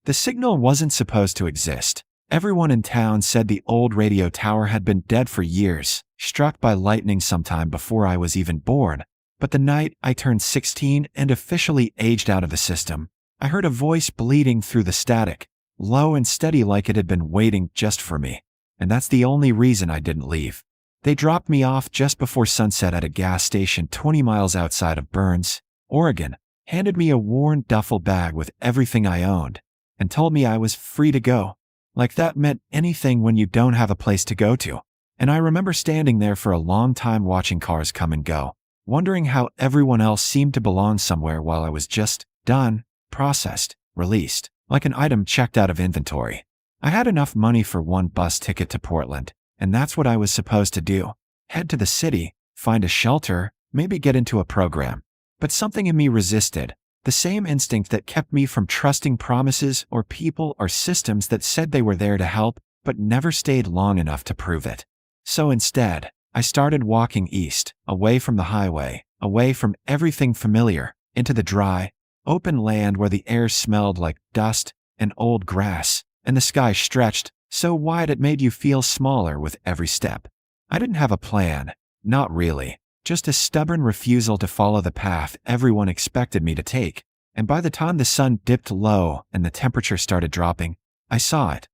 The signal wasn't supposed to exist. Everyone in town said the old radio tower had been dead for years, struck by lightning sometime before I was even born. But the night I turned 16 and officially aged out of the system, I heard a voice bleeding through the static, low and steady like it had been waiting just for me. And that's the only reason I didn't leave. They dropped me off just before sunset at a gas station 20 miles outside of Burns, Oregon, handed me a worn duffel bag with everything I owned, and told me I was free to go. Like that meant anything when you don't have a place to go to. And I remember standing there for a long time watching cars come and go, wondering how everyone else seemed to belong somewhere while I was just done, processed, released, like an item checked out of inventory. I had enough money for one bus ticket to Portland, and that's what I was supposed to do. Head to the city, find a shelter, maybe get into a program. But something in me resisted. The same instinct that kept me from trusting promises or people or systems that said they were there to help, but never stayed long enough to prove it. So instead, I started walking east, away from the highway, away from everything familiar, into the dry, open land where the air smelled like dust and old grass, and the sky stretched so wide it made you feel smaller with every step. I didn't have a plan, not really. Just a stubborn refusal to follow the path everyone expected me to take, and by the time the sun dipped low and the temperature started dropping, I saw it.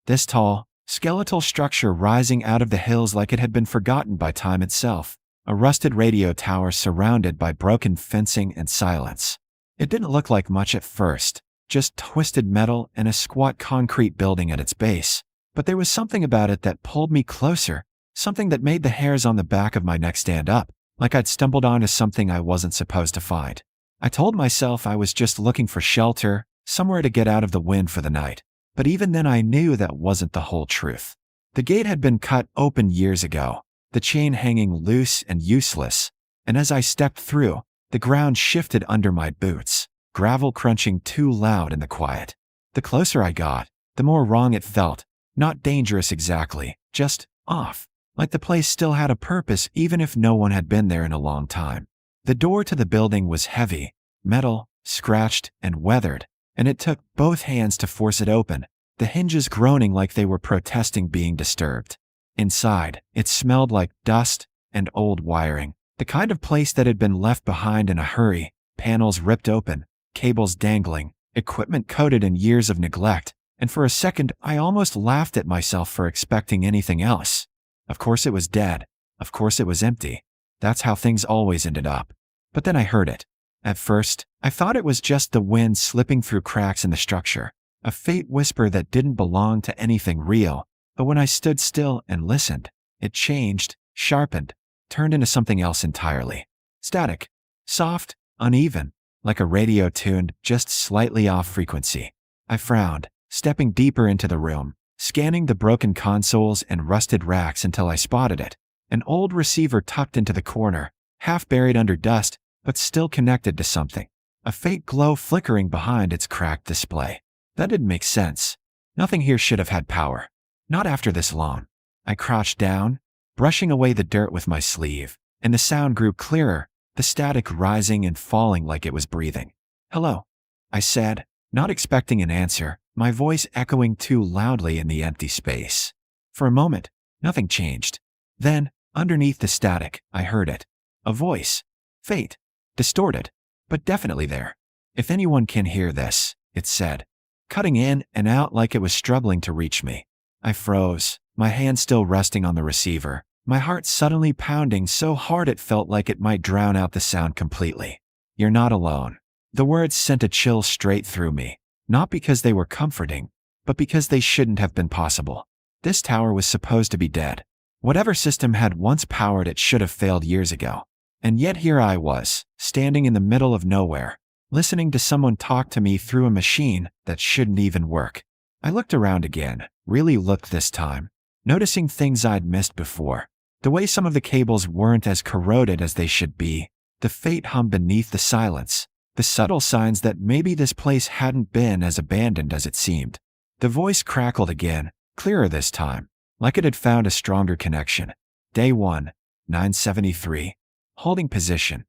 This tall, skeletal structure rising out of the hills like it had been forgotten by time itself, a rusted radio tower surrounded by broken fencing and silence. It didn't look like much at first, just twisted metal and a squat concrete building at its base, but there was something about it that pulled me closer, something that made the hairs on the back of my neck stand up. Like I'd stumbled onto something I wasn't supposed to find. I told myself I was just looking for shelter, somewhere to get out of the wind for the night. But even then I knew that wasn't the whole truth. The gate had been cut open years ago, the chain hanging loose and useless, and as I stepped through, the ground shifted under my boots, gravel crunching too loud in the quiet. The closer I got, the more wrong it felt, not dangerous exactly, just off. Like the place still had a purpose even if no one had been there in a long time. The door to the building was heavy, metal, scratched, and weathered, and it took both hands to force it open, the hinges groaning like they were protesting being disturbed. Inside, it smelled like dust and old wiring, the kind of place that had been left behind in a hurry, panels ripped open, cables dangling, equipment coated in years of neglect, and for a second I almost laughed at myself for expecting anything else. Of course it was dead. Of course it was empty. That's how things always ended up. But then I heard it. At first, I thought it was just the wind slipping through cracks in the structure, a faint whisper that didn't belong to anything real. But when I stood still and listened, it changed, sharpened, turned into something else entirely. Static. Soft, uneven, like a radio tuned just slightly off frequency. I frowned, stepping deeper into the room, scanning the broken consoles and rusted racks until I spotted it. An old receiver tucked into the corner, half buried under dust, but still connected to something. A faint glow flickering behind its cracked display. That didn't make sense. Nothing here should have had power. Not after this long. I crouched down, brushing away the dirt with my sleeve, and the sound grew clearer, the static rising and falling like it was breathing. "Hello," I said, not expecting an answer, my voice echoing too loudly in the empty space. For a moment, nothing changed. Then, underneath the static, I heard it. A voice. Faint. Distorted. But definitely there. "If anyone can hear this," it said, cutting in and out like it was struggling to reach me. I froze, my hand still resting on the receiver, my heart suddenly pounding so hard it felt like it might drown out the sound completely. "You're not alone." The words sent a chill straight through me. Not because they were comforting, but because they shouldn't have been possible. This tower was supposed to be dead. Whatever system had once powered it should have failed years ago. And yet here I was, standing in the middle of nowhere, listening to someone talk to me through a machine that shouldn't even work. I looked around again, really looked this time, noticing things I'd missed before. The way some of the cables weren't as corroded as they should be, the faint hum beneath the silence, the subtle signs that maybe this place hadn't been as abandoned as it seemed. The voice crackled again, clearer this time, like it had found a stronger connection. "Day 1, 973. Holding position.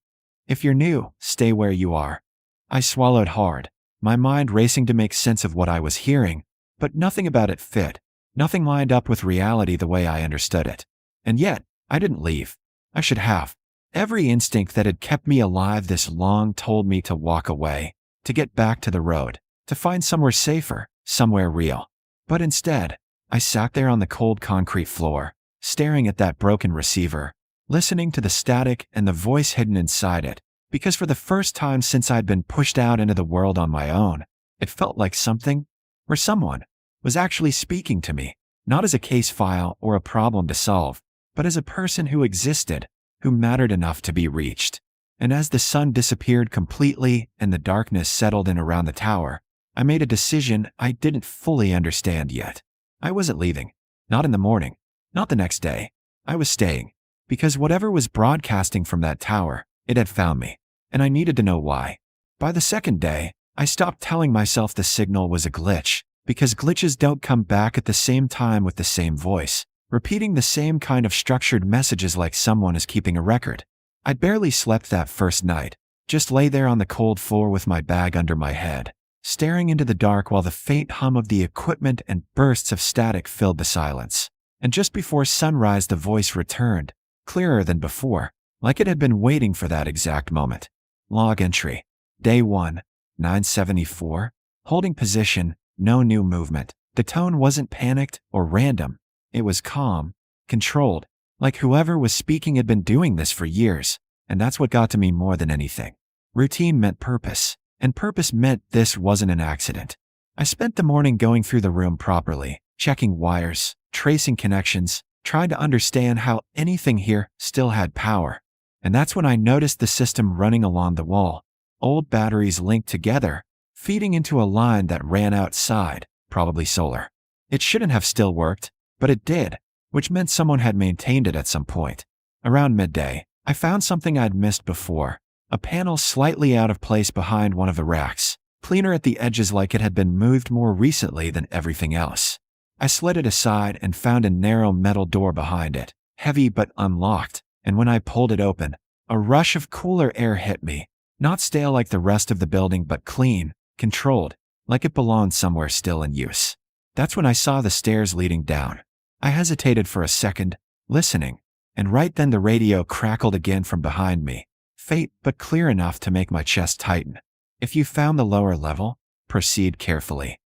If you're new, stay where you are." I swallowed hard. my mind racing to make sense of what I was hearing, but nothing about it fit. Nothing lined up with reality the way I understood it. And yet, I didn't leave. I should have. Every instinct that had kept me alive this long told me to walk away, to get back to the road, to find somewhere safer, somewhere real. But instead, I sat there on the cold concrete floor, staring at that broken receiver, listening to the static and the voice hidden inside it, because for the first time since I'd been pushed out into the world on my own, it felt like something, or someone, was actually speaking to me, not as a case file or a problem to solve, but as a person who existed, who mattered enough to be reached. And as the sun disappeared completely and the darkness settled in around the tower, I made a decision I didn't fully understand yet. I wasn't leaving. Not in the morning. Not the next day. I was staying. Because whatever was broadcasting from that tower, it had found me. And I needed to know why. By the second day, I stopped telling myself the signal was a glitch, because glitches don't come back at the same time with the same voice, repeating the same kind of structured messages like someone is keeping a record. I'd barely slept that first night, just lay there on the cold floor with my bag under my head, staring into the dark while the faint hum of the equipment and bursts of static filled the silence. And just before sunrise the voice returned, clearer than before, like it had been waiting for that exact moment. Log entry. Day 1, 974. Holding position, no new movement. The tone wasn't panicked or random. It was calm, controlled, like whoever was speaking had been doing this for years, and that's what got to me more than anything. Routine meant purpose, and purpose meant this wasn't an accident. I spent the morning going through the room properly, checking wires, tracing connections, trying to understand how anything here still had power. And that's when I noticed the system running along the wall, old batteries linked together, feeding into a line that ran outside, probably solar. It shouldn't have still worked, but it did, which meant someone had maintained it at some point. Around midday, I found something I'd missed before, a panel slightly out of place behind one of the racks, cleaner at the edges like it had been moved more recently than everything else. I slid it aside and found a narrow metal door behind it, heavy but unlocked, and when I pulled it open, a rush of cooler air hit me, not stale like the rest of the building but clean, controlled, like it belonged somewhere still in use. That's when I saw the stairs leading down. I hesitated for a second, listening, and right then the radio crackled again from behind me, faint but clear enough to make my chest tighten. If you found the lower level, proceed carefully.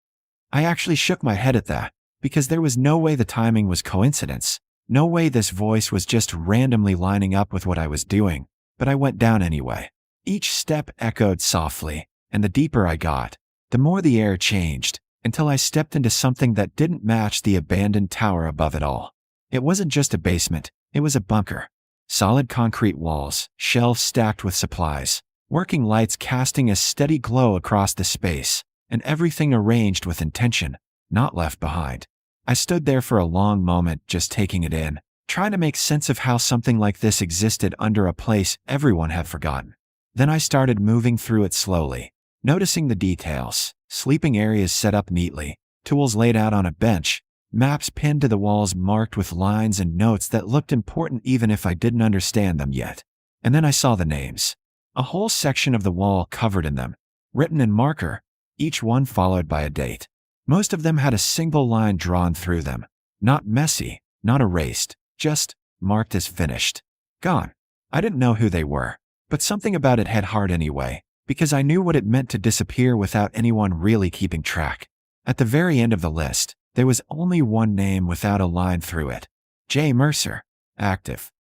I actually shook my head at that, because there was no way the timing was coincidence, no way this voice was just randomly lining up with what I was doing, but I went down anyway. Each step echoed softly, and the deeper I got, the more the air changed, until I stepped into something that didn't match the abandoned tower above it all. It wasn't just a basement, it was a bunker. Solid concrete walls, shelves stacked with supplies, working lights casting a steady glow across the space, and everything arranged with intention, not left behind. I stood there for a long moment just taking it in, trying to make sense of how something like this existed under a place everyone had forgotten. Then I started moving through it slowly, noticing the details, sleeping areas set up neatly, tools laid out on a bench, maps pinned to the walls marked with lines and notes that looked important even if I didn't understand them yet. And then I saw the names. A whole section of the wall covered in them, written in marker, each one followed by a date. Most of them had a single line drawn through them, not messy, not erased, just marked as finished. Gone. I didn't know who they were, but something about it hit hard anyway, because I knew what it meant to disappear without anyone really keeping track. At the very end of the list, there was only one name without a line through it. J. Mercer. Active.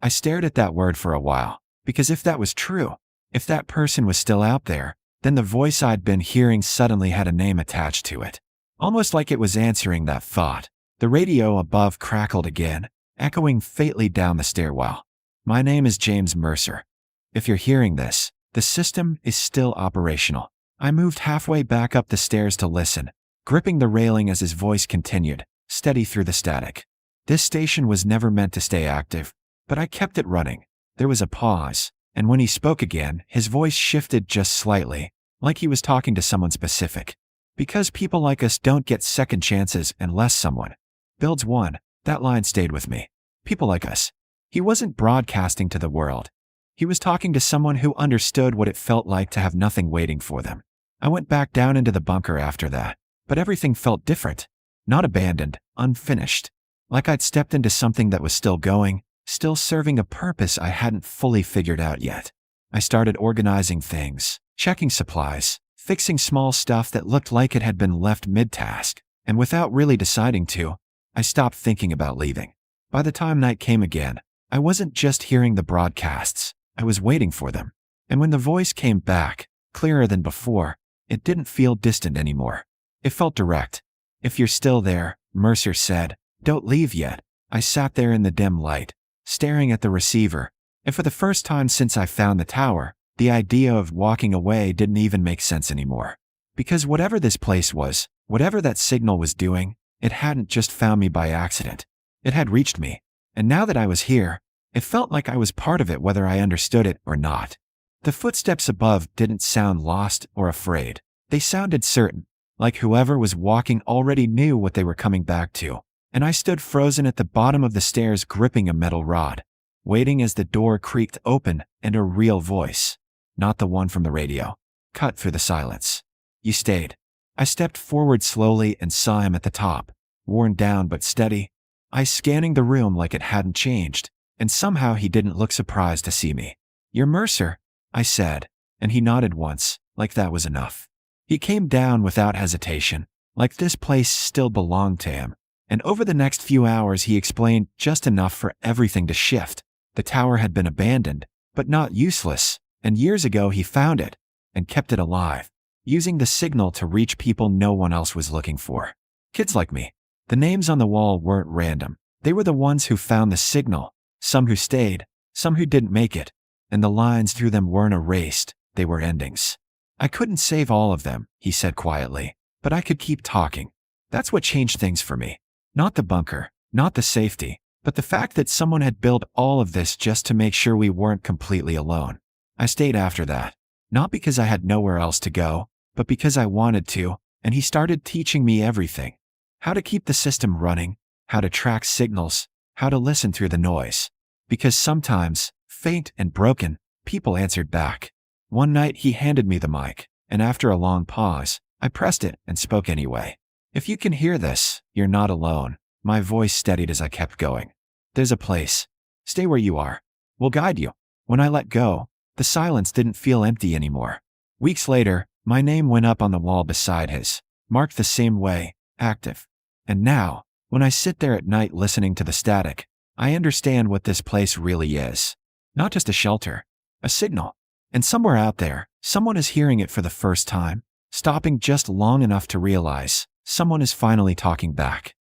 I stared at that word for a while, because if that was true, if that person was still out there, then the voice I'd been hearing suddenly had a name attached to it. Almost like it was answering that thought. The radio above crackled again, echoing faintly down the stairwell. My name is James Mercer. If you're hearing this, the system is still operational. I moved halfway back up the stairs to listen, gripping the railing as his voice continued, steady through the static. This station was never meant to stay active, but I kept it running. There was a pause, and when he spoke again, his voice shifted just slightly, like he was talking to someone specific. Because people like us don't get second chances unless someone builds one, that line stayed with me. People like us. He wasn't broadcasting to the world. He was talking to someone who understood what it felt like to have nothing waiting for them. I went back down into the bunker after that, but everything felt different. Not abandoned, unfinished. Like I'd stepped into something that was still going, still serving a purpose I hadn't fully figured out yet. I started organizing things, checking supplies, fixing small stuff that looked like it had been left mid-task, and without really deciding to, I stopped thinking about leaving. By the time night came again, I wasn't just hearing the broadcasts, I was waiting for them. And when the voice came back, clearer than before, it didn't feel distant anymore. It felt direct. "If you're still there," Mercer said, "don't leave yet." I sat there in the dim light, staring at the receiver, and for the first time since I found the tower, the idea of walking away didn't even make sense anymore. Because whatever this place was, whatever that signal was doing, it hadn't just found me by accident. It had reached me, and now that I was here, it felt like I was part of it whether I understood it or not. The footsteps above didn't sound lost or afraid. They sounded certain, like whoever was walking already knew what they were coming back to. And I stood frozen at the bottom of the stairs gripping a metal rod, waiting as the door creaked open and a real voice, not the one from the radio, cut through the silence. "You stayed." I stepped forward slowly and saw him at the top, worn down but steady, eyes scanning the room like it hadn't changed, and somehow he didn't look surprised to see me. "You're Mercer," I said, and he nodded once, like that was enough. He came down without hesitation, like this place still belonged to him, and over the next few hours he explained just enough for everything to shift. The tower had been abandoned, but not useless, and years ago he found it, and kept it alive, using the signal to reach people no one else was looking for. Kids like me. The names on the wall weren't random. They were the ones who found the signal, some who stayed, some who didn't make it, and the lines through them weren't erased, they were endings. "I couldn't save all of them," he said quietly, "but I could keep talking." That's what changed things for me. Not the bunker, not the safety, but the fact that someone had built all of this just to make sure we weren't completely alone. I stayed after that, not because I had nowhere else to go, but because I wanted to, and he started teaching me everything. How to keep the system running, how to track signals, how to listen through the noise. Because sometimes, faint and broken, people answered back. One night he handed me the mic, and after a long pause, I pressed it and spoke anyway. "If you can hear this, you're not alone." My voice steadied as I kept going. "There's a place. Stay where you are. We'll guide you." When I let go, the silence didn't feel empty anymore. Weeks later, my name went up on the wall beside his, marked the same way, active. And now, when I sit there at night listening to the static, I understand what this place really is. Not just a shelter, a signal. And somewhere out there, someone is hearing it for the first time, stopping just long enough to realize someone is finally talking back.